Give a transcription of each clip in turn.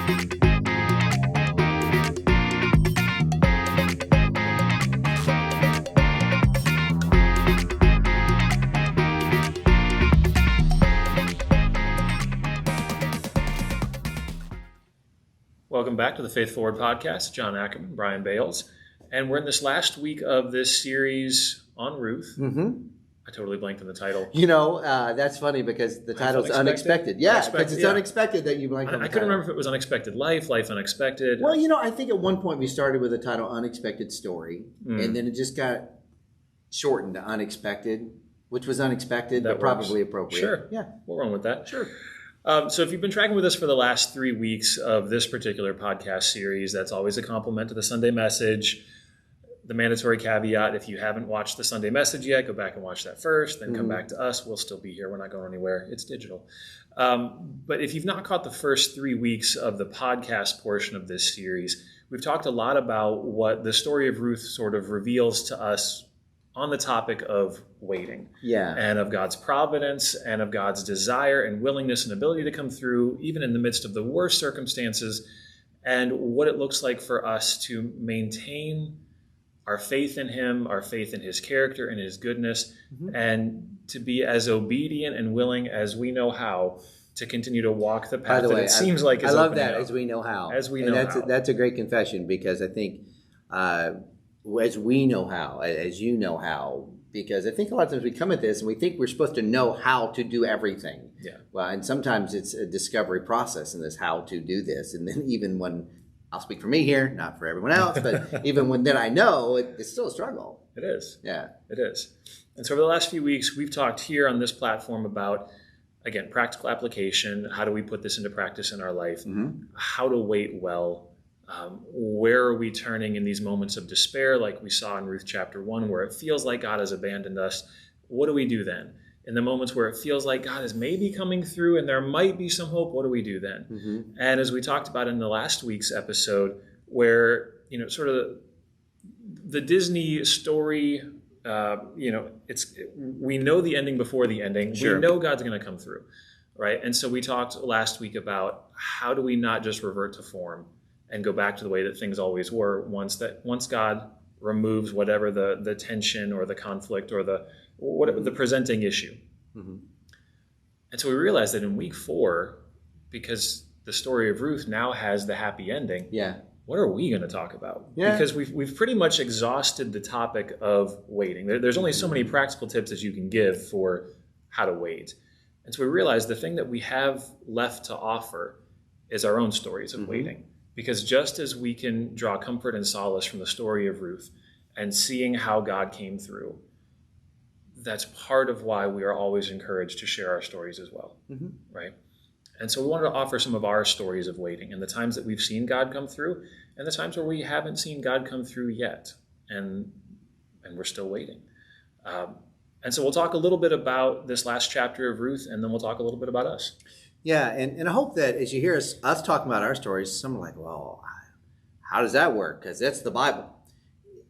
Welcome back to the Faith Forward Podcast. John Ackerman, Brian Bales. And we're in this last week of this series on Ruth. Mm-hmm. I totally blanked on the title. You know, that's funny because the title's unexpected. Yeah, because it's unexpected that you blanked on the title. I couldn't remember if it was Unexpected Life, Life Unexpected. Well, you know, I think at one point we started with the title Unexpected Story, and then it just got shortened to Unexpected, which was unexpected, but probably appropriate. Sure. Yeah. We'll run with that. Sure. So if you've been tracking with us for the last 3 weeks of this particular podcast series, that's always a compliment to the Sunday message. The mandatory caveat, if you haven't watched the Sunday message yet, go back and watch that first, then come back to us. We'll still be here. We're not going anywhere. It's digital. But if you've not caught the first 3 weeks of the podcast portion of this series, we've talked a lot about what the story of Ruth sort of reveals to us on the topic of waiting, and of God's providence and of God's desire and willingness and ability to come through even in the midst of the worst circumstances, and what it looks like for us to maintain our faith in him, our faith in his character and his goodness, and to be as obedient and willing as we know how to continue to walk the path. By the way, it seems like I love that, as we know how. As we know how. That's a great confession, because I think as we know how, as you know how, because I think a lot of times we come at this and we think we're supposed to know how to do everything. Yeah. Well, and sometimes it's a discovery process in this how to do this. And then even when, I'll speak for me here, not for everyone else, but even when then I know, it's still a struggle. It is. Yeah. It is. And so over the last few weeks, we've talked here on this platform about, again, practical application. How do we put this into practice in our life? How to wait well. Where are we turning in these moments of despair, like we saw in Ruth chapter 1, where it feels like God has abandoned us? What do we do then? In the moments where it feels like God is maybe coming through and there might be some hope, what do we do then? And as we talked about in the last week's episode, where, you know, sort of the Disney story, we know the ending before the ending. Sure. We know God's going to come through, right? And so we talked last week about how do we not just revert to form and go back to the way that things always were once God removes whatever the tension or the conflict or the presenting issue. And so we realized that in week 4, because the story of Ruth now has the happy ending, what are we going to talk about? Because we've pretty much exhausted the topic of waiting. There's only so many practical tips as you can give for how to wait. And so we realized the thing that we have left to offer is our own stories of waiting. Because just as we can draw comfort and solace from the story of Ruth and seeing how God came through, that's part of why we are always encouraged to share our stories as well, right? And so we wanted to offer some of our stories of waiting and the times that we've seen God come through and the times where we haven't seen God come through yet, and we're still waiting. And so we'll talk a little bit about this last chapter of Ruth, and then we'll talk a little bit about us. Yeah, and I hope that as you hear us talking about our stories, some are like, well, how does that work? Because that's the Bible.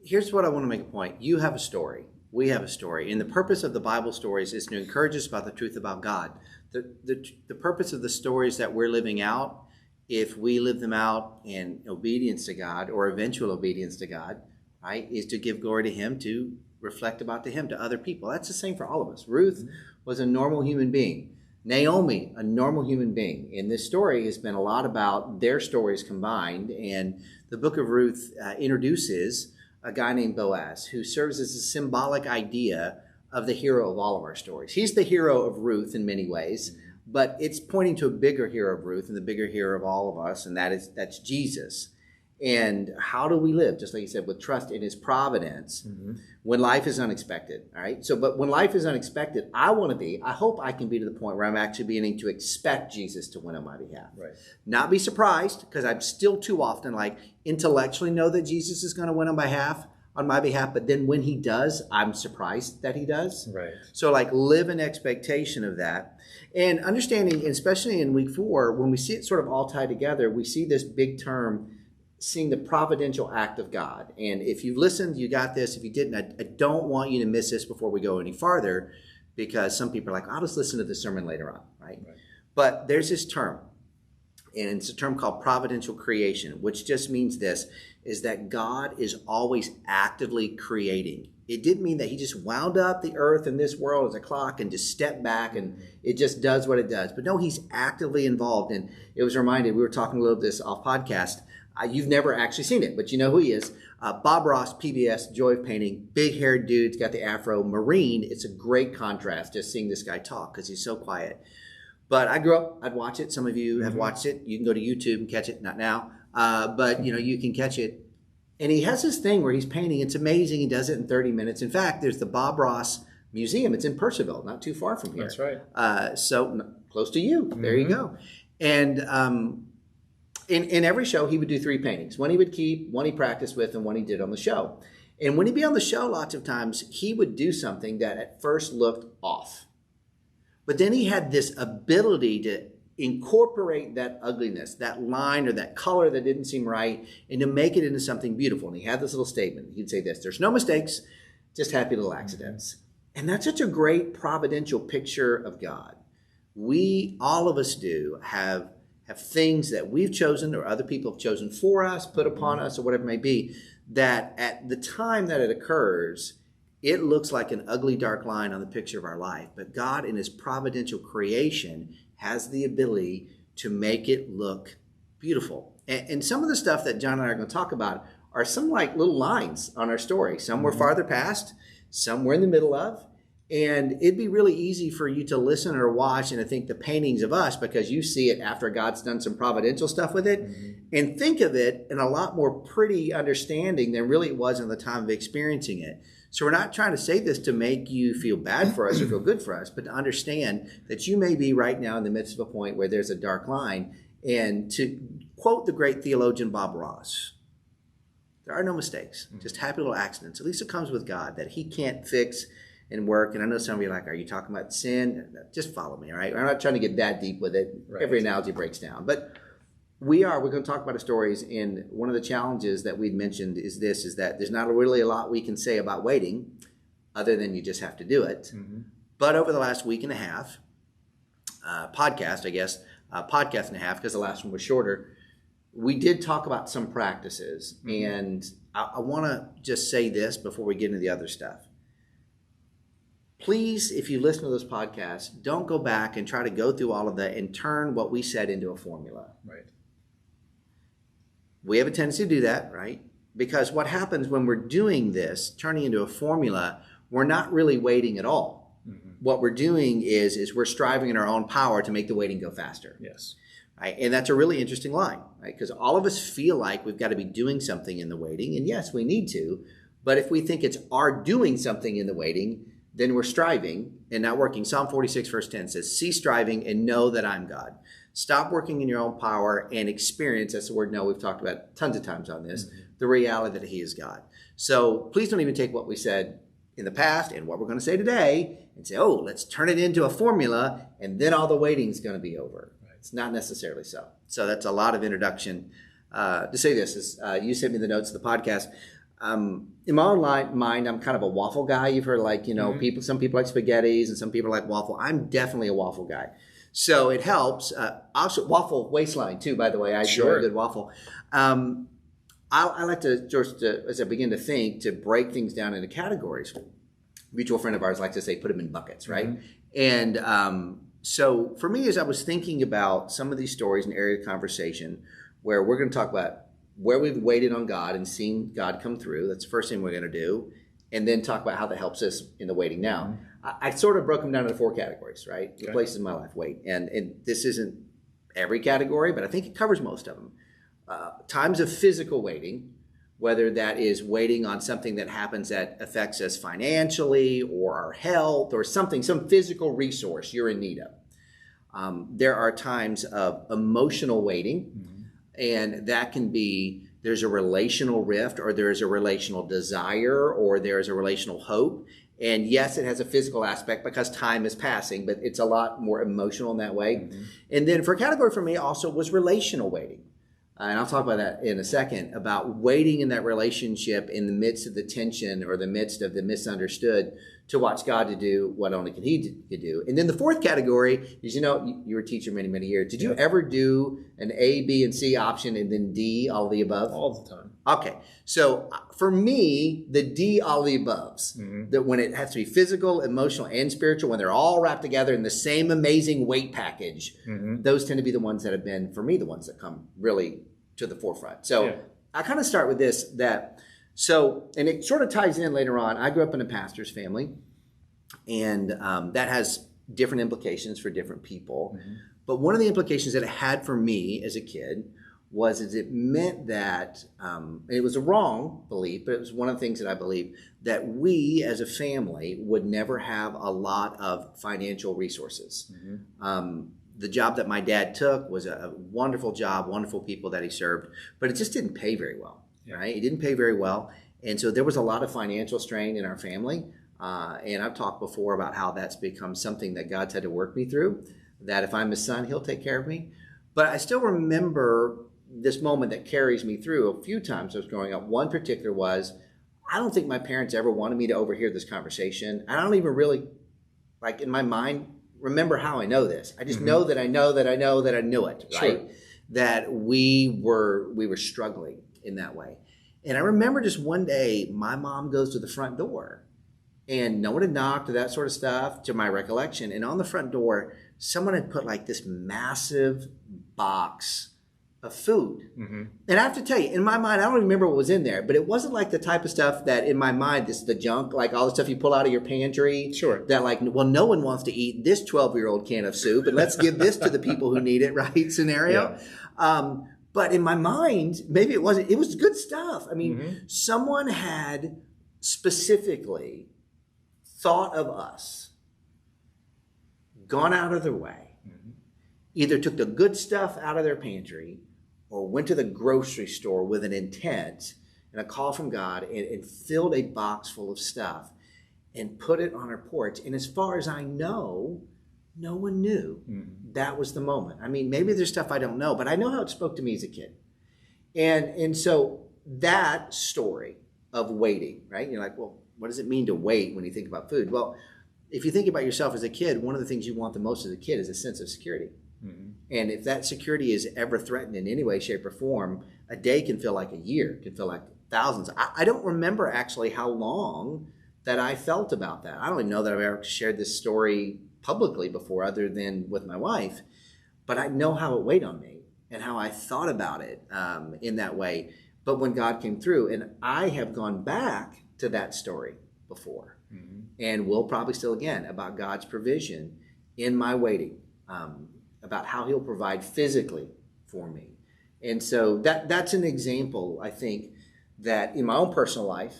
Here's what I want to make a point. You have a story. We have a story. And the purpose of the Bible stories is to encourage us about the truth about God. The purpose of the stories that we're living out, if we live them out in obedience to God or eventual obedience to God, right, is to give glory to him, to reflect about to him, to other people. That's the same for all of us. Ruth was a normal human being. Naomi, a normal human being. And this story has been a lot about their stories combined. And the book of Ruth introduces a guy named Boaz, who serves as a symbolic idea of the hero of all of our stories. He's the hero of Ruth in many ways, but it's pointing to a bigger hero of Ruth and the bigger hero of all of us, and that's Jesus. And how do we live, just like you said, with trust in his providence when life is unexpected, all right? So, but when life is unexpected, I hope I can be to the point where I'm actually beginning to expect Jesus to win on my behalf. Right. Not be surprised, because I'm still too often like intellectually know that Jesus is going to win on my behalf, but then when he does, I'm surprised that he does. Right. So like live in expectation of that. And understanding, especially in week 4, when we see it sort of all tied together, we see this big term, seeing the providential act of God. And if you've listened, you got this. If you didn't, I don't want you to miss this before we go any farther, because some people are like, I'll just listen to the sermon later on, right? But there's this term. and it's a term called providential creation, which just means this, is that God is always actively creating. It didn't mean that he just wound up the earth and this world as a clock and just stepped back and it just does what it does. But no, he's actively involved. And it was reminded, we were talking a little bit this off podcast. You've never actually seen it, but you know who he is. Bob Ross, PBS, Joy of Painting, big-haired dude, he's got the afro, Marine. It's a great contrast just seeing this guy talk because he's so quiet. But I grew up, I'd watch it. Some of you have watched it. You can go to YouTube and catch it, not now. But you can catch it. And he has this thing where he's painting. It's amazing. He does it in 30 minutes. In fact, there's the Bob Ross Museum. It's in Purcellville, not too far from here. That's right. So close to you. There you go. And in every show, he would do 3 paintings. One he would keep, one he practiced with, and one he did on the show. And when he'd be on the show, lots of times, he would do something that at first looked off. But then he had this ability to incorporate that ugliness, that line or that color that didn't seem right, and to make it into something beautiful. And he had this little statement. He'd say this, there's no mistakes, just happy little accidents. And that's such a great providential picture of God. We, all of us do, have things that we've chosen or other people have chosen for us, put upon us, or whatever it may be, that at the time that it occurs, it looks like an ugly, dark line on the picture of our life. But God, in his providential creation, has the ability to make it look beautiful. And some of the stuff that John and I are going to talk about are some like little lines on our story. Some we're farther past, some we're in the middle of. And it'd be really easy for you to listen or watch and to think the paintings of us because you see it after God's done some providential stuff with it and think of it in a lot more pretty understanding than really it was in the time of experiencing it. So we're not trying to say this to make you feel bad for us or feel good for us, but to understand that you may be right now in the midst of a point where there's a dark line. And to quote the great theologian Bob Ross, there are no mistakes, just happy little accidents. At least it comes with God that he can't fix and work. And I know some of you are like, are you talking about sin? Just follow me, all right? I'm not trying to get that deep with it. Right. Every analogy breaks down. But we're going to talk about the stories. And one of the challenges that we'd mentioned is that there's not really a lot we can say about waiting other than you just have to do it. But over the last week and a half, podcast and a half, because the last one was shorter, we did talk about some practices. And I want to just say this before we get into the other stuff. Please, if you listen to those podcasts, don't go back and try to go through all of that and turn what we said into a formula. Right. We have a tendency to do that, right? Because what happens when we're doing this, turning into a formula, we're not really waiting at all. What we're doing is we're striving in our own power to make the waiting go faster. Yes. Right? And that's a really interesting line, right? Because all of us feel like we've got to be doing something in the waiting. And yes, we need to. But if we think it's our doing something in the waiting, then we're striving and not working. Psalm 46 verse 10 says, cease striving and know that I'm God. Stop working in your own power and experience, that's the word know we've talked about tons of times on this, the reality that he is God. So please don't even take what we said in the past and what we're going to say today and say, oh, let's turn it into a formula and then all the waiting's going to be over. Right. It's not necessarily so. So that's a lot of introduction. To say this, is you sent me the notes of the podcast. In my own mind, I'm kind of a waffle guy. You've heard some people like spaghettis and some people like waffle. I'm definitely a waffle guy. So it helps. Also, waffle waistline too, by the way. I enjoy a good waffle. I like to, George, as I begin to think, to break things down into categories. A mutual friend of ours likes to say, put them in buckets, right? And so for me, as I was thinking about some of these stories and area of conversation where we're going to talk about where we've waited on God and seen God come through. That's the first thing we're going to do. And then talk about how that helps us in the waiting now. I sort of broke them down into 4 categories, right? Okay. The places in my life wait. And this isn't every category, but I think it covers most of them. Times of physical waiting, whether that is waiting on something that happens that affects us financially or our health or something, some physical resource you're in need of. There are times of emotional waiting. And that can be, there's a relational rift or there's a relational desire or there's a relational hope. And yes, it has a physical aspect because time is passing, but it's a lot more emotional in that way. And then for a category for me also was relational waiting. And I'll talk about that in a second, about waiting in that relationship in the midst of the tension or the midst of the misunderstood to watch God to do what only he could do. And then the fourth category is, you were a teacher many, many years. Did you ever do an A, B, and C option and then D, all of the above? All the time. Okay. So for me, the D, all of the aboves, that when it has to be physical, emotional, and spiritual, when they're all wrapped together in the same amazing weight package, those tend to be the ones that have been, for me, the ones that come really to the forefront. So I kind of start with this, and it sort of ties in later on. I grew up in a pastor's family, and that has different implications for different people. But one of the implications that it had for me as a kid was it meant that, it was a wrong belief, but it was one of the things that I believe, that we as a family would never have a lot of financial resources. The job that my dad took was a wonderful job, wonderful people that he served, but it just didn't pay very well, right? It didn't pay very well. And so there was a lot of financial strain in our family. And I've talked before about how that's become something that God's had to work me through, that if I'm his son, he'll take care of me. But I still remember this moment that carries me through a few times I was growing up. One particular was, I don't think my parents ever wanted me to overhear this conversation. I don't even really, like in my mind, remember how I know this. I just know that I know that I know that I knew it, right? Sure. That we were struggling in that way. And I remember just one day, my mom goes to the front door, and no one had knocked or that sort of stuff, to my recollection. And on the front door, someone had put like this massive box of food. And I have to tell you, in my mind, I don't remember what was in there, but it wasn't like the type of stuff that in my mind, this the junk, like all the stuff you pull out of your pantry. Sure. That like, well, no one wants to eat this 12-year-old can of soup, and let's give this to the people who need it, right? Scenario. Yeah. But in my mind, maybe it wasn't. It was good stuff. I mean, someone had specifically thought of us, gone out of their way, either took the good stuff out of their pantry or went to the grocery store with an intent and a call from God and filled a box full of stuff and put it on our porch. And as far as I know, no one knew that was the moment. I mean, maybe there's stuff I don't know, but I know how it spoke to me as a kid. And so that story of waiting, right? You're like, well, what does it mean to wait when you think about food? Well, if you think about yourself as a kid, one of the things you want the most as a kid is a sense of security. And if that security is ever threatened in any way, shape, or form, a day can feel like a year, can feel like thousands. I don't remember actually how long that I felt about that. I don't even know that I've ever shared this story publicly before, other than with my wife, but I know how it weighed on me and how I thought about it in that way. But when God came through, and I have gone back to that story before, and will probably still again, about God's provision in my waiting, about how he'll provide physically for me. And so that's an example, I think, that in my own personal life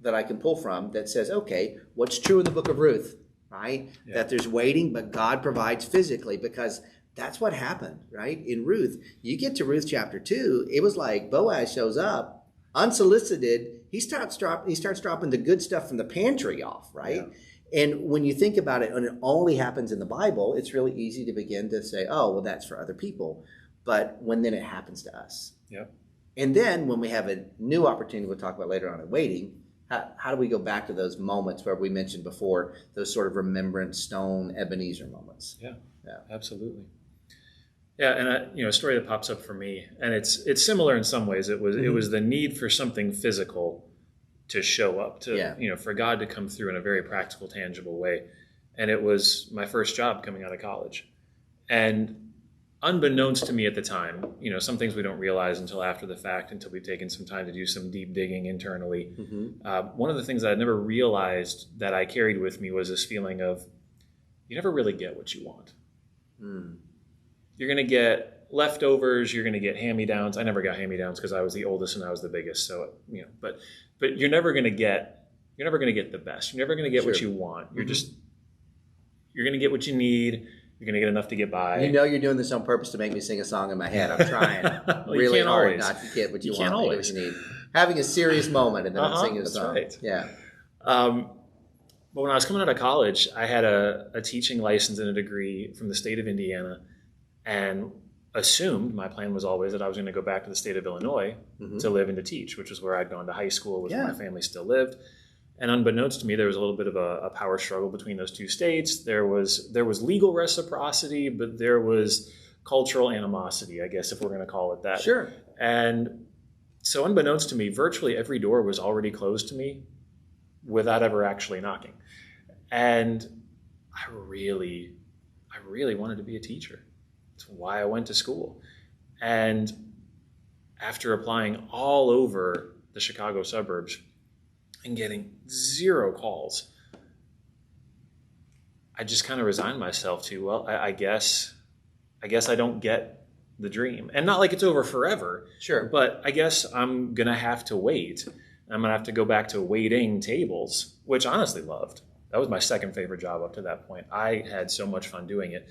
that I can pull from that says, okay, what's true in the book of Ruth, right? Yeah. That there's waiting, but God provides physically, because that's what happened, right? In Ruth, you get to Ruth chapter 2, it was like Boaz shows up, unsolicited, he starts dropping the good stuff from the pantry off, right? Yeah. And when you think about it, and it only happens in the Bible, it's really easy to begin to say, oh, well, that's for other people. But when then it happens to us. Yeah. And then when we have a new opportunity we'll talk about later on in waiting, how do we go back to those moments where we mentioned before, those sort of remembrance stone Ebenezer moments? Yeah, absolutely. Yeah, and a story that pops up for me, and it's similar in some ways. It was the need for something physical to show up, to for God to come through in a very practical, tangible way. And it was my first job coming out of college. And unbeknownst to me at the time, some things we don't realize until after the fact, until we've taken some time to do some deep digging internally. One of the things that I never realized that I carried with me was this feeling of, you never really get what you want. You're going to get leftovers, you're going to get hand-me-downs. I never got hand-me-downs because I was the oldest and I was the biggest. So, but you're never going to get the best. You're never going to get what you want. You're going to get what you need. You're going to get enough to get by. You're doing this on purpose to make me sing a song in my head. I'm trying really hard not to get what you want, what you need. Having a serious moment and then I'm singing a song. That's right. Yeah. But when I was coming out of college, I had a teaching license and a degree from the state of Indiana, and assumed my plan was always that I was going to go back to the state of Illinois to live and to teach, which was where I'd gone to high school, was where my family still lived. And unbeknownst to me, there was a little bit of a power struggle between those two states. There was legal reciprocity, but there was cultural animosity, I guess, if we're going to call it that. Sure. And so unbeknownst to me, virtually every door was already closed to me without ever actually knocking. And I really wanted to be a teacher. That's why I went to school. And after applying all over the Chicago suburbs and getting 0 calls, I just kind of resigned myself to, well, I guess I don't get the dream. And not like it's over forever. Sure. But I guess I'm going to have to wait. I'm going to have to go back to waiting tables, which I honestly loved. That was my second favorite job up to that point. I had so much fun doing it,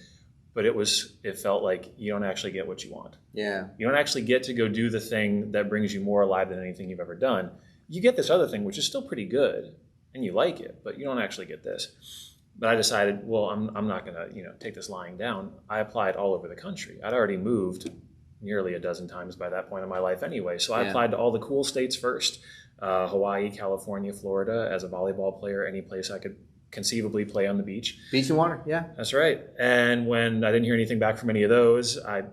but it felt like you don't actually get what you want. Yeah. You don't actually get to go do the thing that brings you more alive than anything you've ever done. You get this other thing, which is still pretty good, and you like it, but you don't actually get this. But I decided, well, I'm not going to, take this lying down. I applied all over the country. I'd already moved nearly a dozen times by that point in my life anyway. So I applied to all the cool states first. Hawaii, California, Florida, as a volleyball player, any place I could conceivably play on the beach. Beach and water, yeah. That's right. And when I didn't hear anything back from any of those, I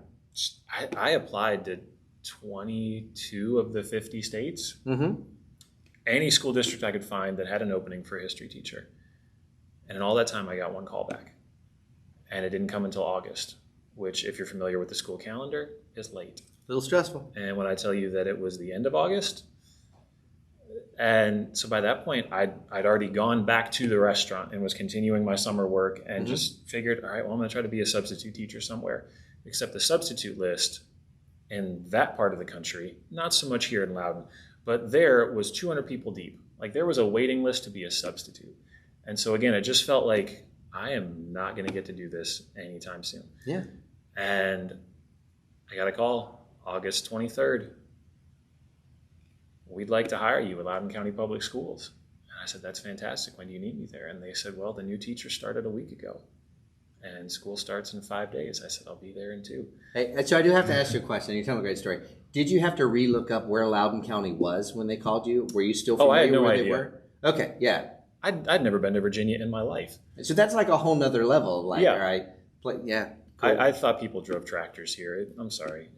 applied to 22 of the 50 states. Mm-hmm. Any school district I could find that had an opening for a history teacher. And in all that time, I got 1 call back. And it didn't come until August, which, if you're familiar with the school calendar, is late. A little stressful. And when I tell you that it was the end of August, and so by that point, I'd already gone back to the restaurant and was continuing my summer work and just figured, all right, well, I'm going to try to be a substitute teacher somewhere. Except the substitute list in that part of the country, not so much here in Loudoun, but there was 200 people deep. Like, there was a waiting list to be a substitute. And so again, it just felt like I am not going to get to do this anytime soon. Yeah. And I got a call August 23rd. We'd like to hire you at Loudoun County Public Schools. And I said, that's fantastic. When do you need me there? And they said, well, the new teacher started a week ago. And school starts in 5 days. I said, I'll be there in 2. Hey, so I do have to ask you a question. You tell me a great story. Did you have to relook up where Loudoun County was when they called you? Were you still familiar I had no where idea. they were? Okay, yeah. I'd never been to Virginia in my life. So that's like a whole nother level. Like, Yeah. right? Yeah. Cool. I thought people drove tractors here. I'm sorry.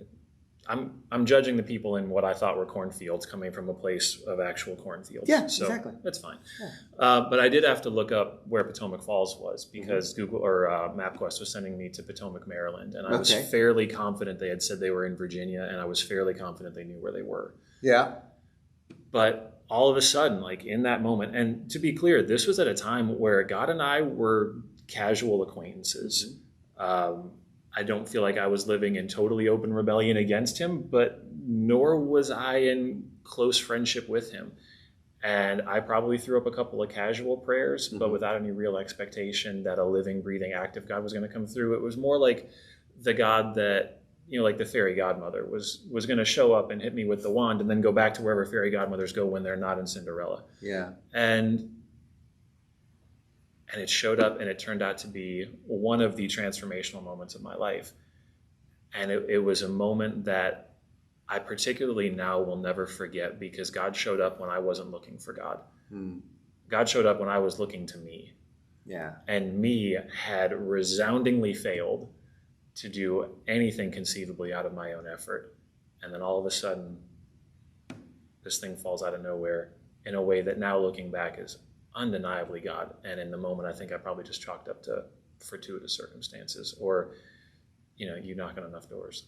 I'm judging the people in what I thought were cornfields coming from a place of actual cornfields. Yeah, so exactly. That's fine. Yeah. But I did have to look up where Potomac Falls was because Google or MapQuest was sending me to Potomac, Maryland, and I was fairly confident they had said they were in Virginia, and I was fairly confident they knew where they were. Yeah. But all of a sudden, like in that moment, and to be clear, this was at a time where God and I were casual acquaintances. I don't feel like I was living in totally open rebellion against him, but nor was I in close friendship with him. And I probably threw up a couple of casual prayers, but without any real expectation that a living, breathing, active God was going to come through. It was more like the God that, like the fairy godmother was going to show up and hit me with the wand and then go back to wherever fairy godmothers go when they're not in Cinderella. Yeah. And it showed up, and it turned out to be one of the transformational moments of my life. And it was a moment that I particularly now will never forget because God showed up when I wasn't looking for God. God showed up when I was looking to me. Yeah. And me had resoundingly failed to do anything conceivably out of my own effort. And then all of a sudden, this thing falls out of nowhere in a way that now looking back is undeniably God. And in the moment, I think I probably just chalked up to fortuitous circumstances or, you knock on enough doors.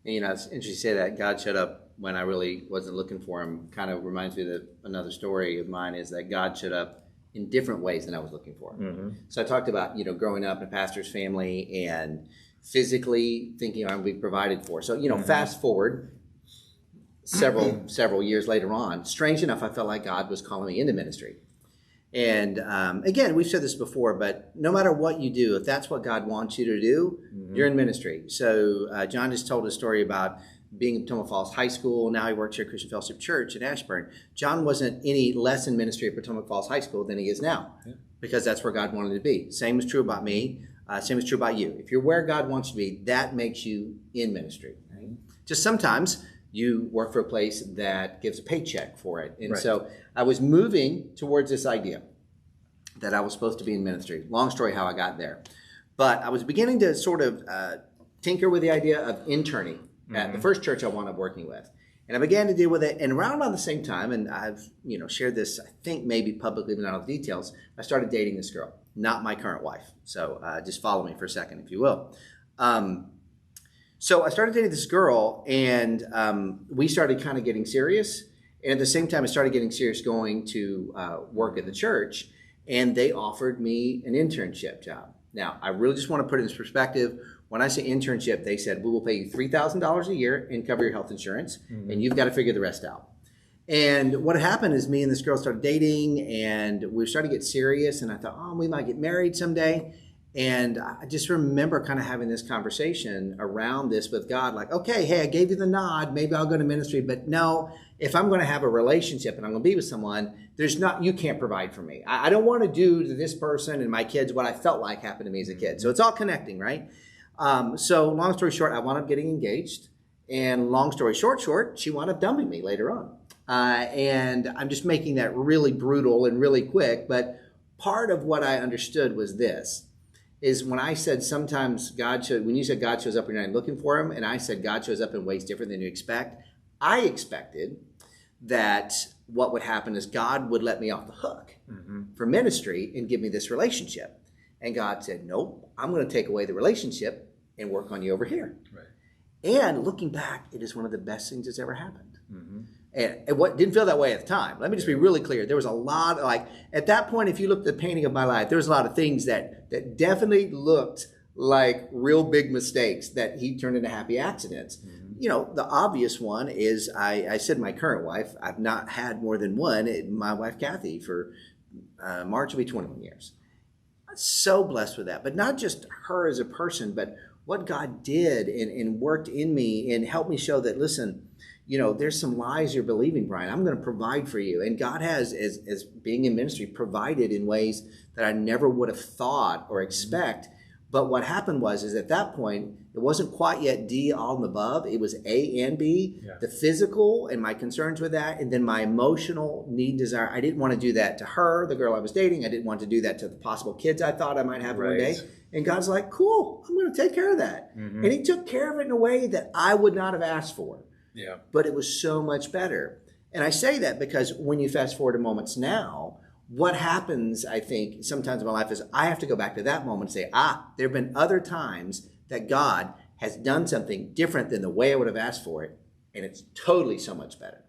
And, it's interesting you say that. God showed up when I really wasn't looking for him. Kind of reminds me that another story of mine is that God showed up in different ways than I was looking for. So I talked about, growing up in a pastor's family and physically thinking I'm being provided for. So, fast forward several years later on, strange enough, I felt like God was calling me into ministry. And again, we've said this before, but no matter what you do, if that's what God wants you to do, you're in ministry. So John just told a story about being at Potomac Falls High School. Now he works here at Christian Fellowship Church in Ashburn. John wasn't any less in ministry at Potomac Falls High School than he is now because that's where God wanted to be. Same is true about me. Same is true about you. If you're where God wants you to be, that makes you in ministry. Right? Just sometimes you work for a place that gives a paycheck for it. And Right. so I was moving towards this idea that I was supposed to be in ministry. Long story how I got there. But I was beginning to sort of tinker with the idea of interning at the first church I wound up working with. And I began to deal with it. And around about the same time, and I've shared this, I think maybe publicly, but not all the details, I started dating this girl, not my current wife. So just follow me for a second, if you will. So I started dating this girl, and we started kind of getting serious. And at the same time, I started getting serious going to work at the church, and they offered me an internship job. Now, I really just want to put it in perspective. When I say internship, they said, we will pay you $3,000 a year and cover your health insurance, and you've got to figure the rest out. And what happened is me and this girl started dating, and we started to get serious, and I thought, oh, we might get married someday. And I just remember kind of having this conversation around this with God, like, okay, hey, I gave you the nod. Maybe I'll go to ministry. But no, if I'm going to have a relationship and I'm going to be with someone, you can't provide for me. I don't want to do to this person and my kids what I felt like happened to me as a kid. So it's all connecting, right? So long story short, I wound up getting engaged. And long story short, she wound up dumping me later on. And I'm just making that really brutal and really quick. But part of what I understood was this. Is when I said sometimes when you said God shows up when you're not looking for him, and I said God shows up in ways different than you expect, I expected that what would happen is God would let me off the hook for ministry and give me this relationship. And God said, nope, I'm going to take away the relationship and work on you over here. Right. And looking back, it is one of the best things that's ever happened. And what didn't feel that way at the time. Let me just be really clear. There was a lot, at that point, if you looked at the painting of my life, there was a lot of things that definitely looked like real big mistakes that he turned into happy accidents. The obvious one is I said my current wife, I've not had more than one, my wife Kathy, for March will be 21 years. I'm so blessed with that. But not just her as a person, but what God did and worked in me and helped me show that, listen, there's some lies you're believing, Brian. I'm going to provide for you. And God has, as being in ministry, provided in ways that I never would have thought or expect. But what happened is at that point, it wasn't quite yet D all and above. It was A and B, the physical and my concerns with that, and then my emotional need, desire. I didn't want to do that to her, the girl I was dating. I didn't want to do that to the possible kids I thought I might have one day. And God's like, cool, I'm going to take care of that. And he took care of it in a way that I would not have asked for. Yeah. But it was so much better. And I say that because when you fast forward to moments now, what happens, I think, sometimes in my life is I have to go back to that moment and say, there have been other times that God has done something different than the way I would have asked for it. And it's totally so much better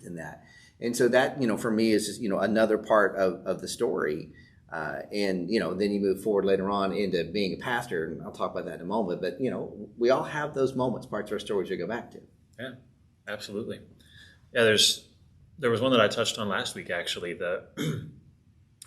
than that. And so that, for me is just, another part of the story. And then you move forward later on into being a pastor, and I'll talk about that in a moment. But, we all have those moments, parts of our stories we go back to. Yeah, absolutely. Yeah, there was one that I touched on last week, actually,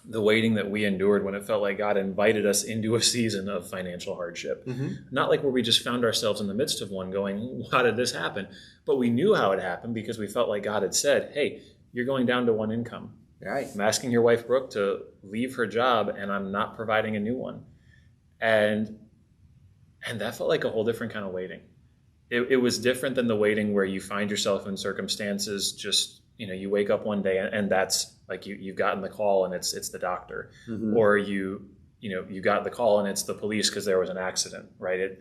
the waiting that we endured when it felt like God invited us into a season of financial hardship. Not like where we just found ourselves in the midst of one going, how did this happen? But we knew how it happened because we felt like God had said, hey, you're going down to one income. Right. I'm asking your wife, Brooke, to leave her job, and I'm not providing a new one. And that felt like a whole different kind of waiting. It was different than the waiting where you find yourself in circumstances just, you wake up one day and that's like you've gotten the call and it's the doctor, or you got the call and it's the police because there was an accident, right?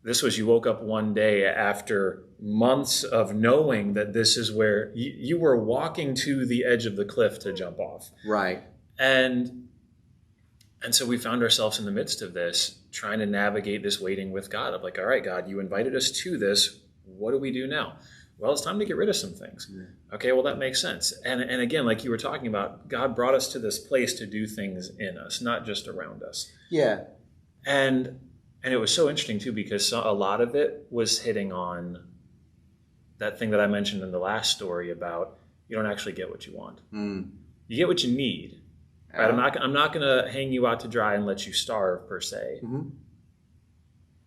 This was you woke up one day after months of knowing that this is where you were walking to the edge of the cliff to jump off. Right. And so we found ourselves in the midst of this, trying to navigate this waiting with God of like, all right, God, you invited us to this. What do we do now? Well, it's time to get rid of some things. Okay, well, that makes sense. And again, like you were talking about, God brought us to this place to do things in us, not just around us. Yeah. And it was so interesting, too, because a lot of it was hitting on that thing that I mentioned in the last story about you don't actually get what you want. You get what you need. Right? I'm not going to hang you out to dry and let you starve per se.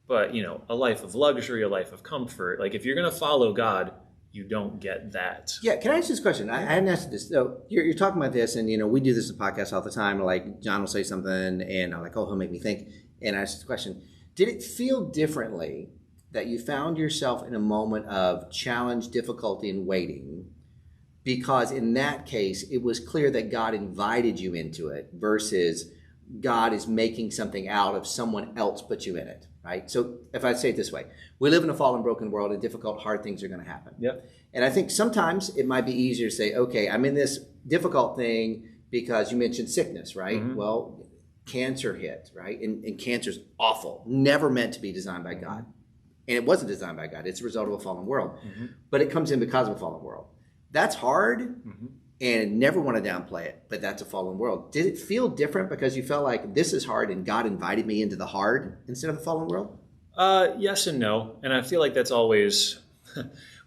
But, a life of luxury, a life of comfort. Like if you're going to follow God, you don't get that. Yeah. Can I ask this question? I hadn't asked this. So you're talking about this, and we do this in podcasts all the time. Like John will say something, and I'm like, oh, he'll make me think. And I ask the question: did it feel differently that you found yourself in a moment of challenge, difficulty, and waiting, because in that case, it was clear that God invited you into it versus God is making something out of someone else put you in it, right? So if I say it this way, we live in a fallen, broken world, and difficult, hard things are going to happen. Yep. And I think sometimes it might be easier to say, okay, I'm in this difficult thing because you mentioned sickness, right? Mm-hmm. Well, cancer hit, right? And cancer's awful, never meant to be designed by God. And it wasn't designed by God. It's a result of a fallen world. Mm-hmm. But it comes in because of a fallen world. That's hard, and never want to downplay it, but that's a fallen world. Did it feel different because you felt like this is hard and God invited me into the hard instead of the fallen world? Yes and no. And I feel like that's always,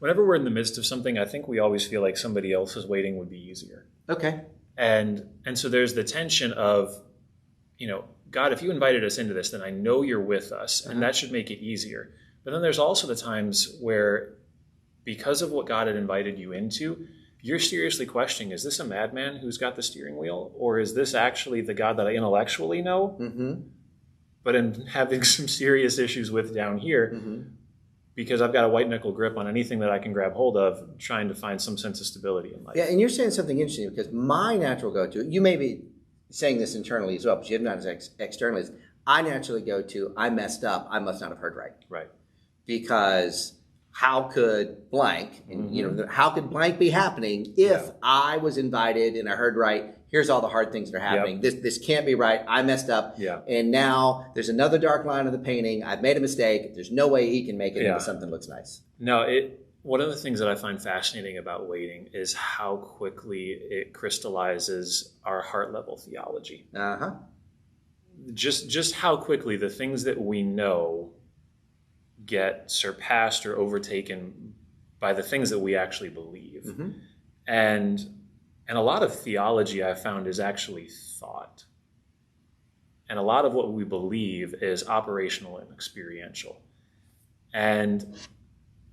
whenever we're in the midst of something, I think we always feel like somebody else's waiting would be easier. Okay. And so there's the tension of, God, if you invited us into this, then I know you're with us, and that should make it easier. But then there's also the times where, because of what God had invited you into, you're seriously questioning, is this a madman who's got the steering wheel? Or is this actually the God that I intellectually know, but am having some serious issues with down here because I've got a white knuckle grip on anything that I can grab hold of, trying to find some sense of stability in life. Yeah, and you're saying something interesting, because my natural go-to, you may be saying this internally as well, but you have not as externally, is I naturally go to, I messed up, I must not have heard right. Right. Because how could blank, and how could blank be happening if I was invited and I heard right, here's all the hard things that are happening. Yep. This can't be right. I messed up. Yeah. And now there's another dark line of the painting. I've made a mistake. There's no way he can make it into something that looks nice. No, one of the things that I find fascinating about waiting is how quickly it crystallizes our heart level theology. Just how quickly the things that we know get surpassed or overtaken by the things that we actually believe. And a lot of theology I've found is actually thought. And a lot of what we believe is operational and experiential. And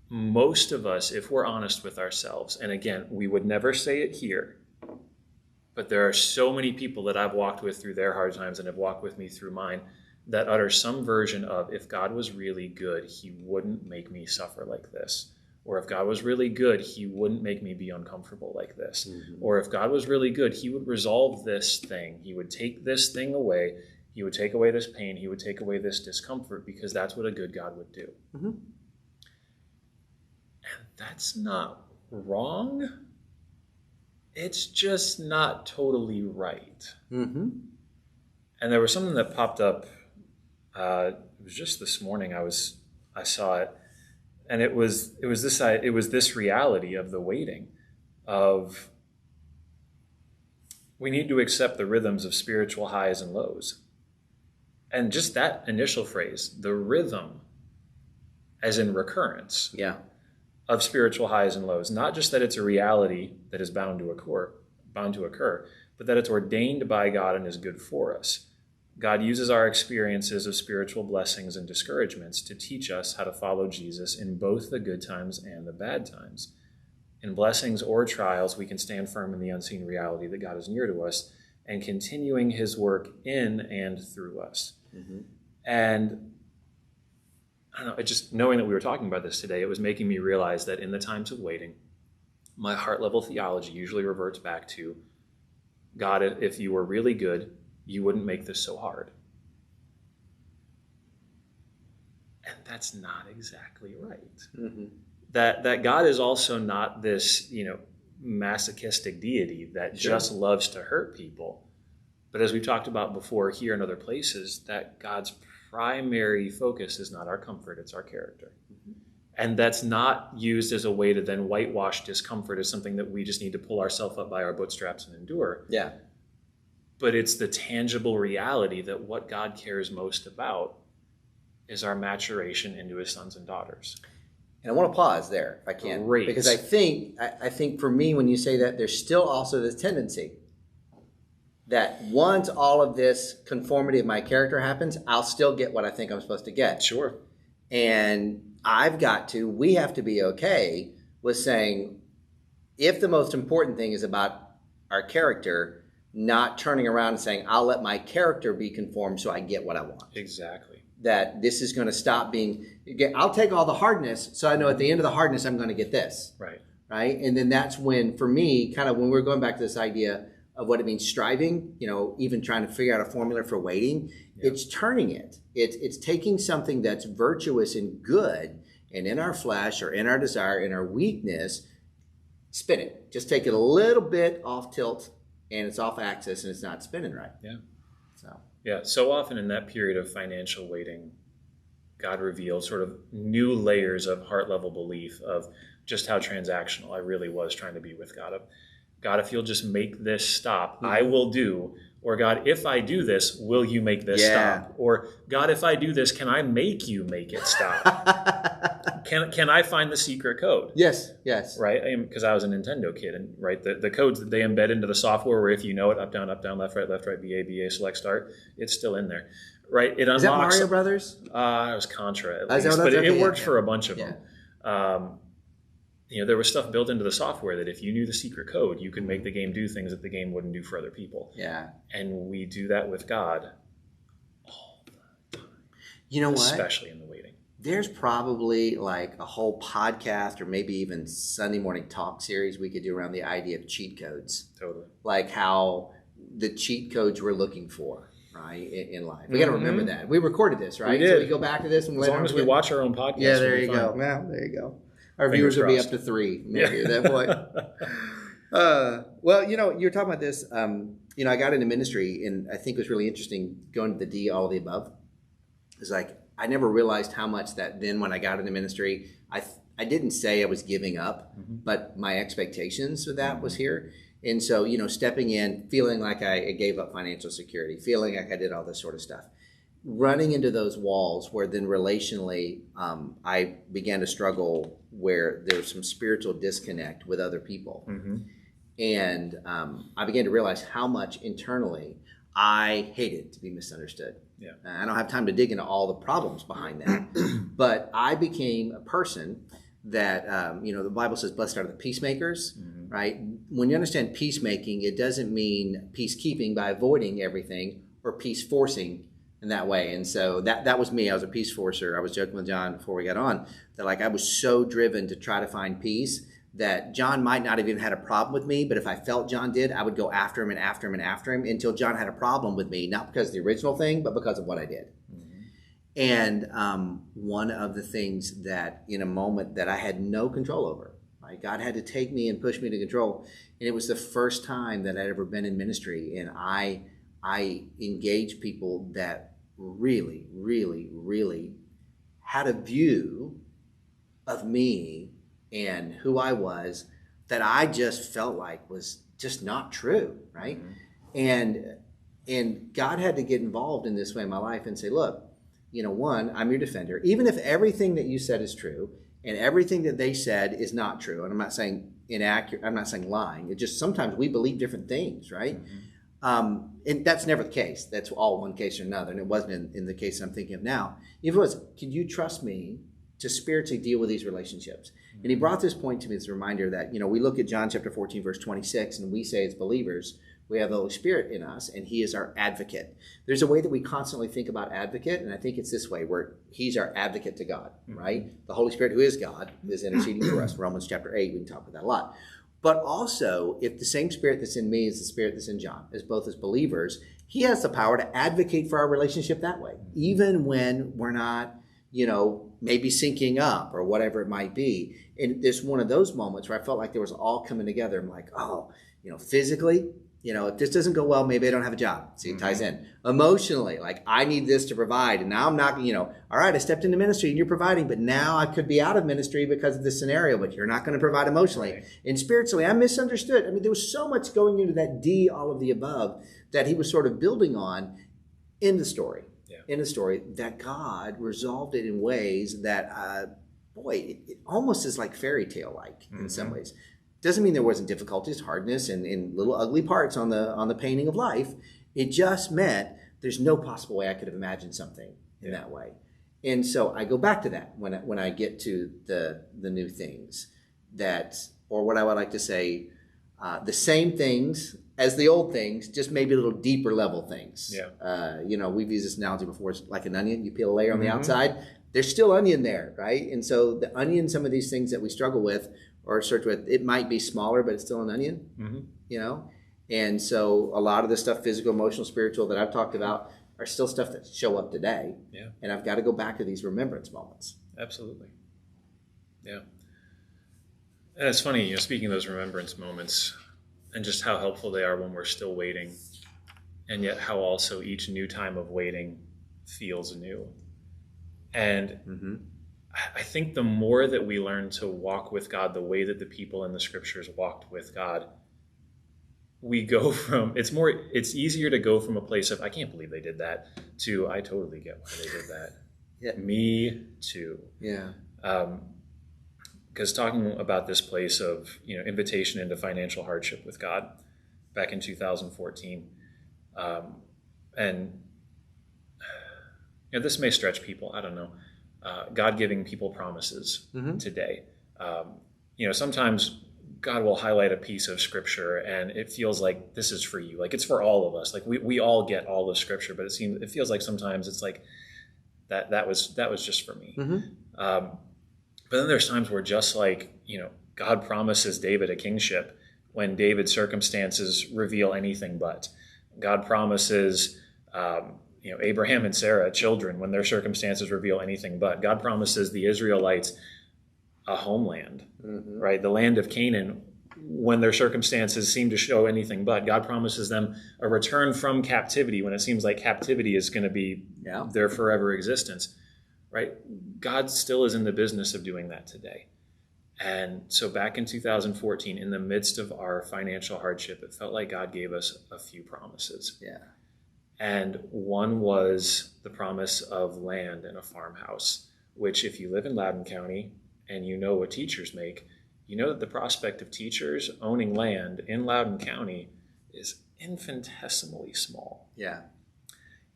most of us, if we're honest with ourselves, and again, we would never say it here, but there are so many people that I've walked with through their hard times and have walked with me through mine that utter some version of, if God was really good, he wouldn't make me suffer like this. Or if God was really good, he wouldn't make me be uncomfortable like this. Or if God was really good, he would resolve this thing. He would take this thing away. He would take away this pain. He would take away this discomfort, because that's what a good God would do. And that's not wrong. It's just not totally right. And there was something that popped up. It was just this morning. I saw it, and it was this reality of the waiting, of we need to accept the rhythms of spiritual highs and lows, and just that initial phrase, the rhythm, as in recurrence, of spiritual highs and lows. Not just that it's a reality that is bound to occur, but that it's ordained by God and is good for us. God uses our experiences of spiritual blessings and discouragements to teach us how to follow Jesus in both the good times and the bad times. In blessings or trials, we can stand firm in the unseen reality that God is near to us and continuing his work in and through us. And I don't know, just knowing that we were talking about this today, it was making me realize that in the times of waiting, my heart level theology usually reverts back to, God, if you were really good, you wouldn't make this so hard. And that's not exactly right. That God is also not this, masochistic deity that just loves to hurt people. But as we've talked about before here and other places, that God's primary focus is not our comfort, it's our character. And that's not used as a way to then whitewash discomfort as something that we just need to pull ourselves up by our bootstraps and endure. But it's the tangible reality that what God cares most about is our maturation into his sons and daughters. And I want to pause there, if I can. Great. Because I think for me, when you say that, there's still also this tendency that once all of this conformity of my character happens, I'll still get what I think I'm supposed to get. Sure. And we have to be okay with saying, if the most important thing is about our character, not turning around and saying, I'll let my character be conformed so I get what I want. Exactly. that this is going to stop being, I'll take all the hardness, so I know at the end of the hardness, I'm going to get this. Right? And then that's when, for me, kind of when we're going back to this idea of what it means striving, even trying to figure out a formula for waiting, it's turning it. It's taking something that's virtuous and good, and in our flesh or in our desire, in our weakness, spin it. Just take it a little bit off tilt, and it's off axis, and it's not spinning right. So often in that period of financial waiting, God revealed sort of new layers of heart level belief of just how transactional I really was trying to be with God. God, if you'll just make this stop, I will do. Or God, if I do this, will you make this stop? Or God, if I do this, can I make you make it stop? Can I find the secret code? Yes. Right? Because I was a Nintendo kid, and right, the codes that they embed into the software, where if you know it, up, down, left, right, BA, select, start, it's still in there. Right? It unlocks. Is that Mario Brothers? It was Contra, at least, but it worked for a bunch of them. There was stuff built into the software that if you knew the secret code, you could make the game do things that the game wouldn't do for other people. And we do that with God all the time. You know what? Especially in the waiting. There's probably like a whole podcast or maybe even Sunday morning talk series we could do around the idea of cheat codes. Totally. Like how the cheat codes we're looking for, right, in life. We got to remember that. We recorded this, right? We did. So we go back to this. And as long as we watch our own podcast. Yeah, there you go. Well, there you go. Our viewers will be up to 3 maybe at that point. Well, you're talking about this. I got into ministry, and I think it was really interesting going to the D, all of the above. It's like I never realized how much that then when I got into ministry, I didn't say I was giving up, but my expectations for that was here. And so, stepping in, feeling like I gave up financial security, feeling like I did all this sort of stuff. Running into those walls where then relationally I began to struggle where there's some spiritual disconnect with other people. And I began to realize how much internally I hated to be misunderstood. I don't have time to dig into all the problems behind that. But I became a person that, the Bible says, blessed are the peacemakers, right? When you understand peacemaking, it doesn't mean peacekeeping by avoiding everything or peace forcing in that way. And so that was me. I was a peace forcer. I was joking with John before we got on that I was so driven to try to find peace that John might not have even had a problem with me, but if I felt John did, I would go after him and after him and after him until John had a problem with me, not because of the original thing, but because of what I did. And one of the things that in a moment that I had no control over, right? God had to take me and push me to control. And it was the first time that I'd ever been in ministry, and I engaged people that really, really, really had a view of me and who I was that I just felt like was just not true, right? And God had to get involved in this way in my life and say, look, one, I'm your defender. Even if everything that you said is true and everything that they said is not true, and I'm not saying inaccurate, I'm not saying lying. It's just sometimes we believe different things, right? And that's never the case. That's all one case or another. And it wasn't in the case I'm thinking of now. If it was, can you trust me to spiritually deal with these relationships? And he brought this point to me as a reminder that, we look at John chapter 14, verse 26, and we say as believers, we have the Holy Spirit in us, and he is our advocate. There's a way that we constantly think about advocate, and I think it's this way, where he's our advocate to God, right? The Holy Spirit, who is God, is interceding for us. Romans chapter 8, we can talk about that a lot. But also, if the same Spirit that's in me is the Spirit that's in John, as both as believers, he has the power to advocate for our relationship that way, even when we're not, maybe syncing up or whatever it might be. And there's one of those moments where I felt like there was all coming together. I'm like, physically, if this doesn't go well, maybe I don't have a job. See, it ties in. Emotionally, like I need this to provide. And now I'm not, all right, I stepped into ministry and you're providing, but now I could be out of ministry because of this scenario, but you're not going to provide emotionally. Right. And spiritually, I'm misunderstood. I mean, there was so much going into that D, all of the above, that he was sort of building on in the story. In the story, that God resolved it in ways that, it almost is like fairy tale like in some ways. Doesn't mean there wasn't difficulties, hardness, and little ugly parts on the painting of life. It just meant there's no possible way I could have imagined something in that way. And so I go back to that when I get to the new things that, or what I would like to say, the same things as the old things, just maybe a little deeper level things. Yeah. We've used this analogy before. It's like an onion. You peel a layer on the Mm-hmm. outside. There's still onion there, right? And so the onion, some of these things that we struggle with or search with, it might be smaller, but it's still an onion, Mm-hmm. And so a lot of the stuff, physical, emotional, spiritual, that I've talked about are still stuff that show up today. Yeah. And I've got to go back to these remembrance moments. Absolutely. Yeah. And it's funny, speaking of those remembrance moments and just how helpful they are when we're still waiting, and yet how also each new time of waiting feels new. And I think the more that we learn to walk with God the way that the people in the scriptures walked with God, we go from, it's easier to go from a place of, I can't believe they did that, to, I totally get why they did that. Yeah. Me too. Yeah. Because talking about this place of, invitation into financial hardship with God back in 2014, and this may stretch people, I don't know, God giving people promises today. Sometimes God will highlight a piece of scripture and it feels like this is for you. Like it's for all of us. Like we all get all of scripture, but it feels like sometimes it's like that was just for me. But then there's times where just like, God promises David a kingship when David's circumstances reveal anything but. God promises, Abraham and Sarah children when their circumstances reveal anything but. God promises the Israelites a homeland, right? The land of Canaan, when their circumstances seem to show anything but. God promises them a return from captivity when it seems like captivity is going to be their forever existence, right? God still is in the business of doing that today. And so back in 2014, in the midst of our financial hardship, it felt like God gave us a few promises. Yeah. And one was the promise of land and a farmhouse, which if you live in Loudoun County, and you know what teachers make, you know that the prospect of teachers owning land in Loudoun County is infinitesimally small. Yeah.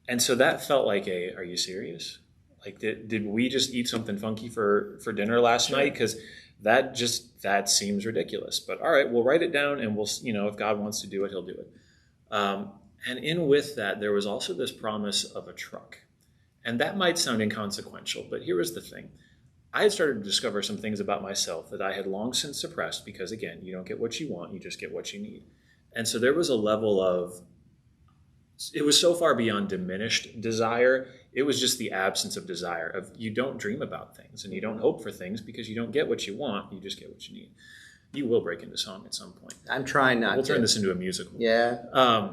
And so that felt like are you serious? Like, did we just eat something funky for dinner last night? Because that seems ridiculous. But all right, we'll write it down and we'll, if God wants to do it, he'll do it. And in with that, there was also this promise of a truck. And that might sound inconsequential, but here was the thing. I had started to discover some things about myself that I had long since suppressed because, again, you don't get what you want, you just get what you need. And so there was a level of, it was so far beyond diminished desire, it was just the absence of desire. Of you don't dream about things and you don't hope for things because you don't get what you want, you just get what you need. You will break into song at some point. I'm trying not to. We'll turn this into a musical. Yeah.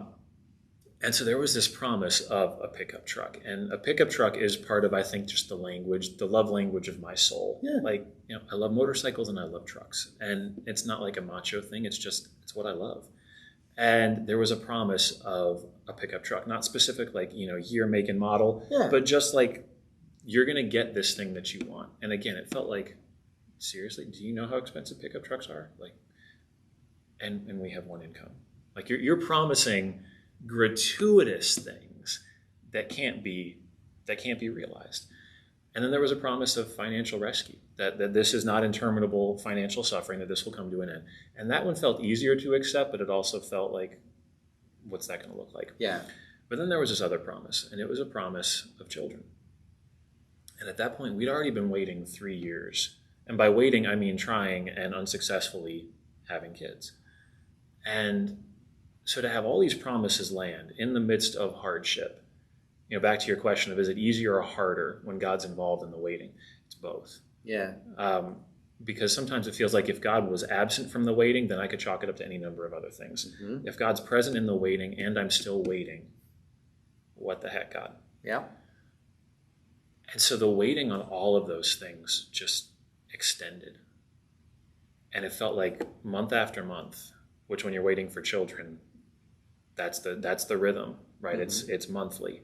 And so there was this promise of a pickup truck. And a pickup truck is part of, I think, just the love language of my soul. Yeah. Like, I love motorcycles and I love trucks. And it's not like a macho thing. It's what I love. And there was a promise of a pickup truck, not specific, like, year, make, and model, but just like, you're going to get this thing that you want. And again, it felt like, seriously, do you know how expensive pickup trucks are? Like, and we have one income. Like, you're promising gratuitous things that can't be realized. And then there was a promise of financial rescue, that this is not interminable financial suffering, that this will come to an end. And that one felt easier to accept, but it also felt like, what's that going to look like? Yeah. But then there was this other promise, and it was a promise of children. And at that point, we'd already been waiting 3 years. And by waiting, I mean trying and unsuccessfully having kids. And so to have all these promises land in the midst of hardship, back to your question of, is it easier or harder when God's involved in the waiting? It's both. Yeah. Because sometimes it feels like if God was absent from the waiting, then I could chalk it up to any number of other things. Mm-hmm. If God's present in the waiting and I'm still waiting, what the heck, God? Yeah. And so the waiting on all of those things just extended. And it felt like month after month, which when you're waiting for children, that's the rhythm, right? Mm-hmm. It's monthly.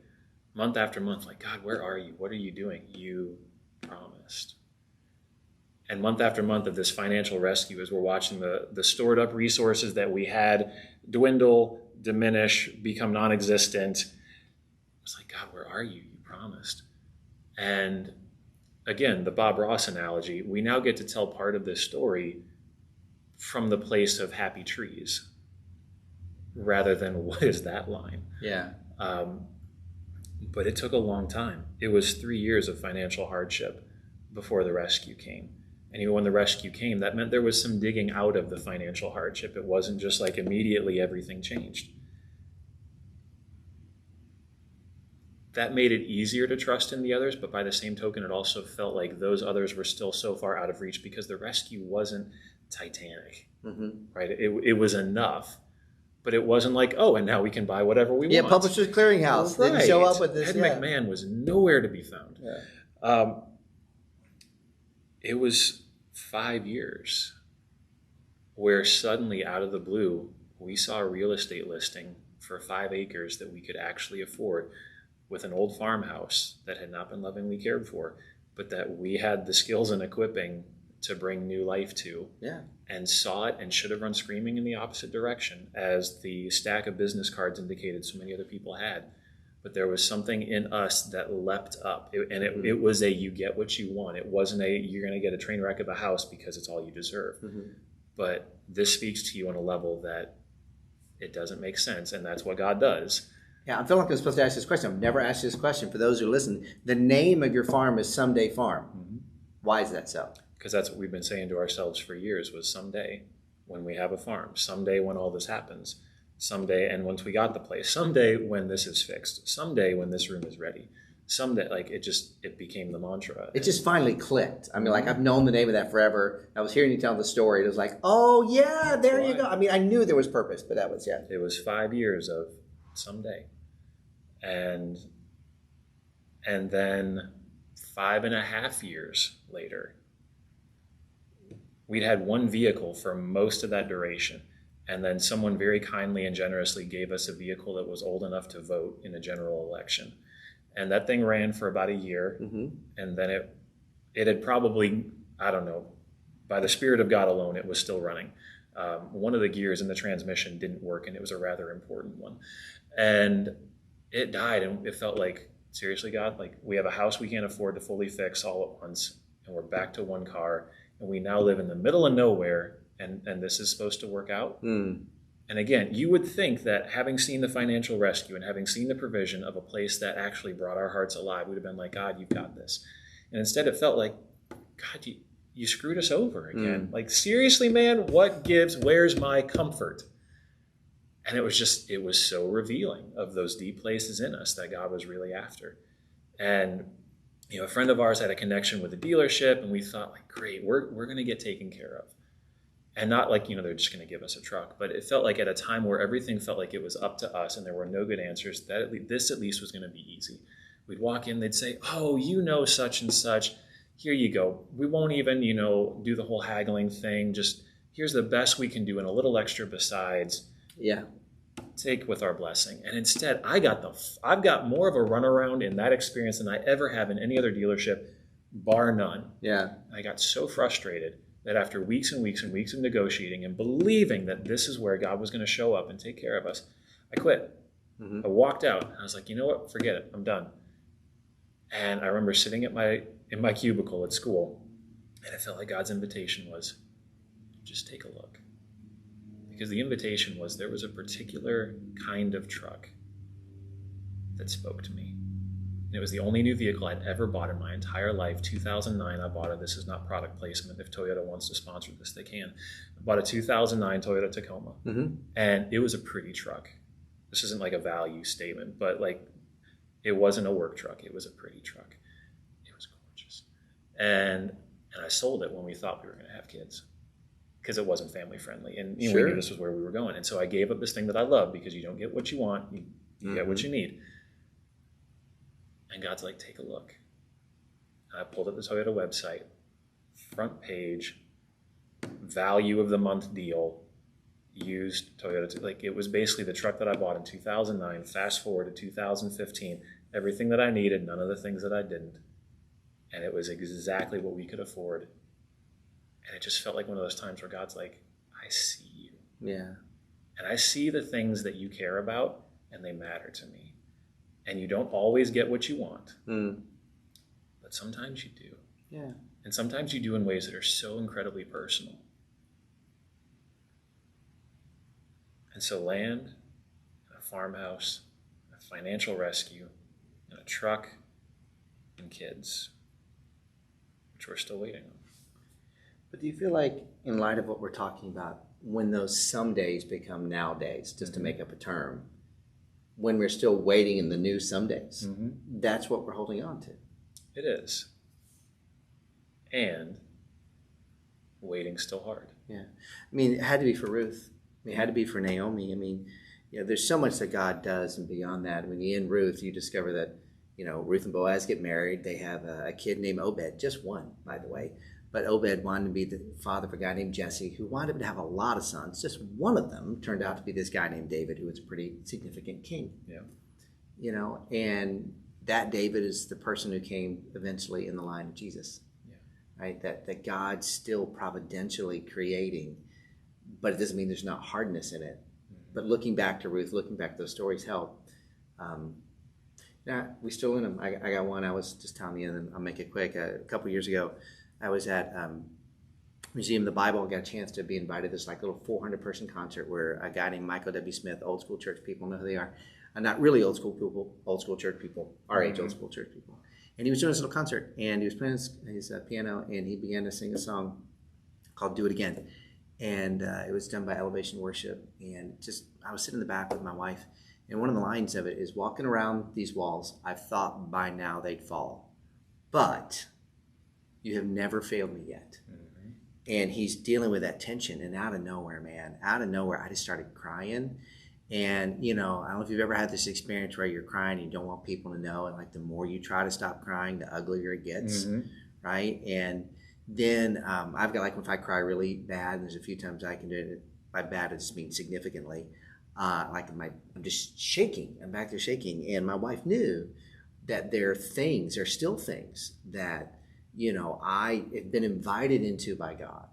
Month after month, like, God, where are you? What are you doing? You promised. And month after month of this financial rescue, as we're watching the stored up resources that we had dwindle, diminish, become non-existent, it's like, God, where are you? You promised. And again, the Bob Ross analogy, we now get to tell part of this story from the place of happy trees rather than what is that line. Yeah. But it took a long time. It was 3 years of financial hardship before the rescue came. And even when the rescue came, that meant there was some digging out of the financial hardship. It wasn't just like immediately everything changed. That made it easier to trust in the others, but by the same token, it also felt like those others were still so far out of reach because the rescue wasn't Titanic, right? It was enough, but it wasn't like, oh, and now we can buy whatever we want. Yeah, Publishers Clearinghouse didn't show up with this. Ed McMahon was nowhere to be found. Yeah. It was 5 years where suddenly out of the blue, we saw a real estate listing for 5 acres that we could actually afford with an old farmhouse that had not been lovingly cared for, but that we had the skills and equipping to bring new life to. Yeah. And saw it and should have run screaming in the opposite direction, as the stack of business cards indicated so many other people had. But there was something in us that leapt up. It was a you get what you want. It wasn't a you're going to get a train wreck of a house because it's all you deserve. But this speaks to you on a level that it doesn't make sense, and that's what God does. Yeah, I feel like I'm supposed to ask this question. I've never asked this question. For those who listen, the name of your farm is Someday Farm. Why is that so? Because that's what we've been saying to ourselves for years, was someday when we have a farm, someday when all this happens, someday, and once we got the place, someday when this is fixed, someday when this room is ready, someday, like it became the mantra. It just finally clicked. I mean, like I've known the name of that forever. I was hearing you tell the story. It was like, oh yeah, there you go. I mean, I knew there was purpose, but that was, yeah. It was 5 years of someday. And then 5.5 years later, we'd had one vehicle for most of that duration. And then someone very kindly and generously gave us a vehicle that was old enough to vote in a general election. And that thing ran for about a year. And then it had probably, I don't know, by the Spirit of God alone, it was still running. One of the gears in the transmission didn't work, and it was a rather important one. And it died, and it felt like, seriously, God, like we have a house we can't afford to fully fix all at once, and we're back to one car, and we now live in the middle of nowhere, and this is supposed to work out? And again, you would think that having seen the financial rescue and having seen the provision of a place that actually brought our hearts alive, we'd have been like, God, you've got this. And instead it felt like, God, you screwed us over again. Like, seriously, man, what gives? Where's my comfort? And it was so revealing of those deep places in us that God was really after. And, a friend of ours had a connection with a dealership, and we thought, like, great, we're going to get taken care of. And not like, they're just going to give us a truck, but it felt like at a time where everything felt like it was up to us and there were no good answers, that this at least was going to be easy. We'd walk in, they'd say, oh, such and such, here you go. We won't even, do the whole haggling thing. Just here's the best we can do and a little extra besides. Yeah. Take with our blessing. And instead, I've got more of a runaround in that experience than I ever have in any other dealership, bar none. Yeah. I got so frustrated that after weeks and weeks and weeks of negotiating and believing that this is where God was going to show up and take care of us, I quit. I walked out, and I was like, you know what? Forget it. I'm done. And I remember sitting in my cubicle at school, and I felt like God's invitation was, just take a look. Because the invitation was, there was a particular kind of truck that spoke to me. And it was the only new vehicle I'd ever bought in my entire life. 2009, I bought it. This is not product placement. If Toyota wants to sponsor this, they can. I bought a 2009 Toyota Tacoma. And it was a pretty truck. This isn't like a value statement, but like, it wasn't a work truck. It was a pretty truck. It was gorgeous. And I sold it when we thought we were going to have kids, because it wasn't family friendly. And we knew this was where we were going. And so I gave up this thing that I love, because you don't get what you want. You get what you need. And God's like, take a look. And I pulled up the Toyota website, front page, value of the month deal, used Toyota. Like, it was basically the truck that I bought in 2009, fast forward to 2015, everything that I needed, none of the things that I didn't. And it was exactly what we could afford. And it just felt like one of those times where God's like, I see you. Yeah. And I see the things that you care about, and they matter to me. And you don't always get what you want. But sometimes you do. Yeah. And sometimes you do in ways that are so incredibly personal. And so land, and a farmhouse, a financial rescue, and a truck, and kids, which we're still waiting on. But do you feel like, in light of what we're talking about, when those some days become nowadays, just to make up a term, when we're still waiting in the new some days, that's what we're holding on to? It is. And waiting's still hard. Yeah. I mean, it had to be for Ruth. I mean, it had to be for Naomi. I mean, there's so much that God does, and beyond that, when you end Ruth, you discover that, Ruth and Boaz get married. They have a kid named Obed, just one, by the way. But Obed wanted to be the father of a guy named Jesse, who wanted to have a lot of sons. Just one of them turned out to be this guy named David, who was a pretty significant king. Yeah. And that David is the person who came eventually in the line of Jesus. Yeah. Right? That God's still providentially creating, but it doesn't mean there's not hardness in it. But looking back to Ruth, looking back to those stories help. We still in them. I got one. I was just telling you, and then I'll make it quick. A couple years ago, I was at Museum of the Bible. I got a chance to be invited to this little 400-person concert where a guy named Michael W. Smith, old school church people know who they are. Not really old school people, old school church people, our age old school church people. And he was doing this little concert, and he was playing his piano, and he began to sing a song called "Do It Again." And it was done by Elevation Worship. And I was sitting in the back with my wife, and one of the lines of it is, "Walking around these walls, I've thought by now they'd fall. But you have never failed me yet." And he's dealing with that tension, and out of nowhere, I just started crying. And, I don't know if you've ever had this experience where you're crying and you don't want people to know, and the more you try to stop crying, the uglier it gets, right? And then I've got, if I cry really bad, and there's a few times I can do it, by bad, it just means significantly, I'm just shaking, I'm back there shaking, and my wife knew that there are still things that, I have been invited into by God.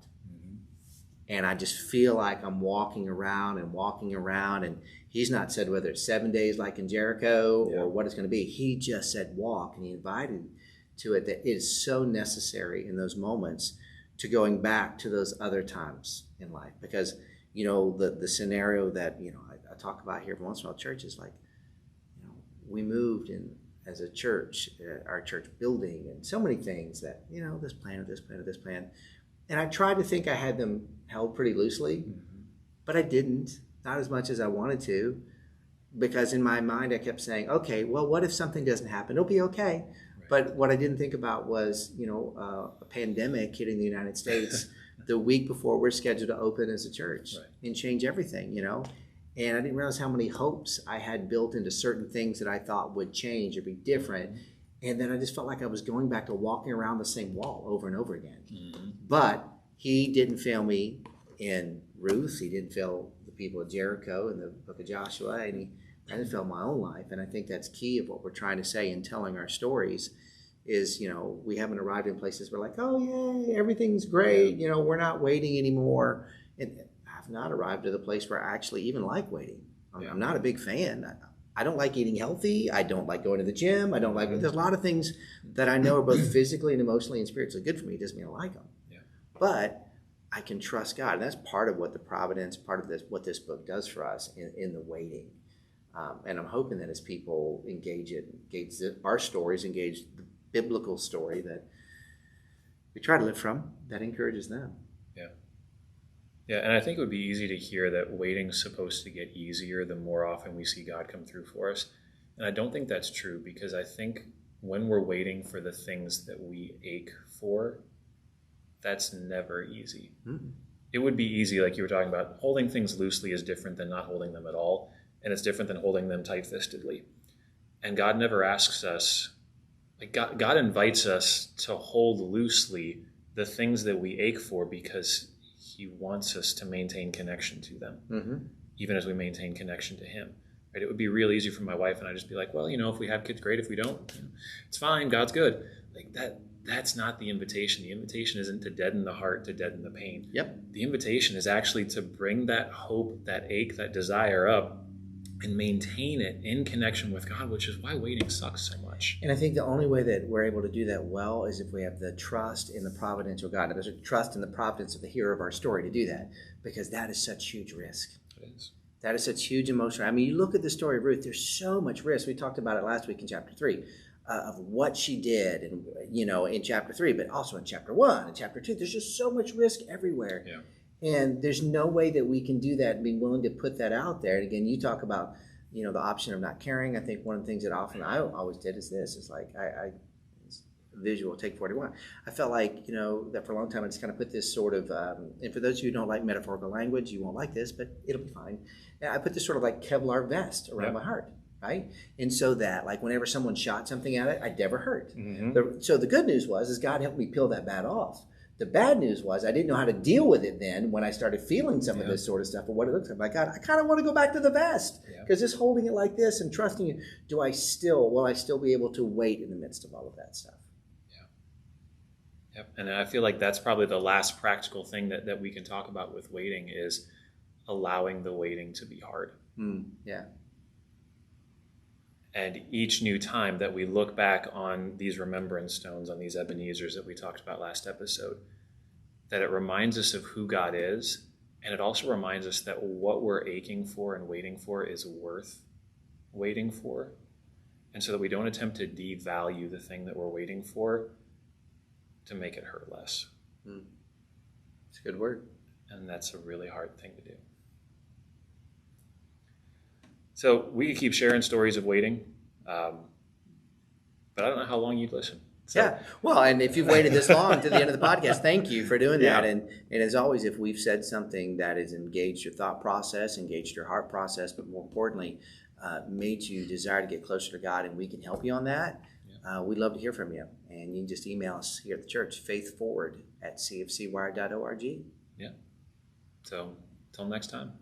And I just feel like I'm walking around, and he's not said whether it's 7 days like in Jericho or what it's going to be. He just said walk, and he invited to it, that it is so necessary in those moments to going back to those other times in life. Because, the scenario that, I talk about here once in a while, church is we moved in as a church, our church building, and so many things that, this plan. And I tried to think I had them held pretty loosely, but I didn't, not as much as I wanted to, because in my mind I kept saying, okay, well, what if something doesn't happen? It'll be okay. Right. But what I didn't think about was, a pandemic hitting the United States the week before we're scheduled to open as a church and change everything, And I didn't realize how many hopes I had built into certain things that I thought would change or be different. And then I just felt like I was going back to walking around the same wall over and over again. But he didn't fail me in Ruth. He didn't fail the people of Jericho in the book of Joshua. And he didn't fail my own life. And I think that's key of what we're trying to say in telling our stories is, we haven't arrived in places where oh, yay, everything's great. We're not waiting anymore. And I've not arrived at the place where I actually even like waiting. I'm not a big fan. I don't like eating healthy. I don't like going to the gym. I don't like, there's a lot of things that I know are both physically and emotionally and spiritually good for me. It doesn't mean I like them. Yeah. But I can trust God. And that's part of what the providence, part of this, what this book does for us in the waiting. And I'm hoping that as people engage our stories, engage the biblical story that we try to live from, that encourages them. Yeah, and I think it would be easy to hear that waiting's supposed to get easier the more often we see God come through for us. And I don't think that's true, because I think when we're waiting for the things that we ache for, that's never easy. It would be easy, like you were talking about, holding things loosely is different than not holding them at all, and it's different than holding them tight-fistedly. And God never asks us, God invites us to hold loosely the things that we ache for, because he wants us to maintain connection to them, even as we maintain connection to him. Right? It would be real easy for my wife and I just be like, well, if we have kids, great. If we don't, it's fine. God's good. That's not the invitation. The invitation isn't to deaden the heart, to deaden the pain. The invitation is actually to bring that hope, that ache, that desire up and maintain it in connection with God, which is why waiting sucks so much. And I think the only way that we're able to do that well is if we have the trust in the providential God. There's a trust in the providence of the hero of our story to do that, because that is such huge risk. It is. That is such huge emotion. I mean, you look at the story of Ruth, there's so much risk. We talked about it last week in chapter 3 of what she did, and in chapter 3, but also in chapter 1 and chapter 2. There's just so much risk everywhere. Yeah. And there's no way that we can do that and be willing to put that out there. And again, you talk about, the option of not caring. I think one of the things that often I always did is this. It's like I visual, take 41. I felt like, that for a long time I just kind of put this sort of, and for those of you who don't like metaphorical language, you won't like this, but it'll be fine. I put this sort of like Kevlar vest around my heart, right? And so that, like, whenever someone shot something at it, I'd never hurt. Mm-hmm. So the good news is God helped me peel that bat off. The bad news was I didn't know how to deal with it then when I started feeling some of this sort of stuff, or what it looks like. My God, I kind of want to go back to the vest, because just holding it like this and trusting it, will I still be able to wait in the midst of all of that stuff? Yep. And I feel like that's probably the last practical thing that we can talk about with waiting is allowing the waiting to be hard. Yeah. And each new time that we look back on these remembrance stones, on these Ebenezers that we talked about last episode, that it reminds us of who God is, and it also reminds us that what we're aching for and waiting for is worth waiting for. And so that we don't attempt to devalue the thing that we're waiting for to make it hurt less. It's a good word. And that's a really hard thing to do. So we could keep sharing stories of waiting, but I don't know how long you'd listen. So. Yeah. Well, and if you've waited this long to the end of the podcast, thank you for doing that. And as always, if we've said something that has engaged your thought process, engaged your heart process, but more importantly, made you desire to get closer to God, and we can help you on that, we'd love to hear from you. And you can just email us here at the church, faithforward@cfcwire.org. Yeah. So until next time.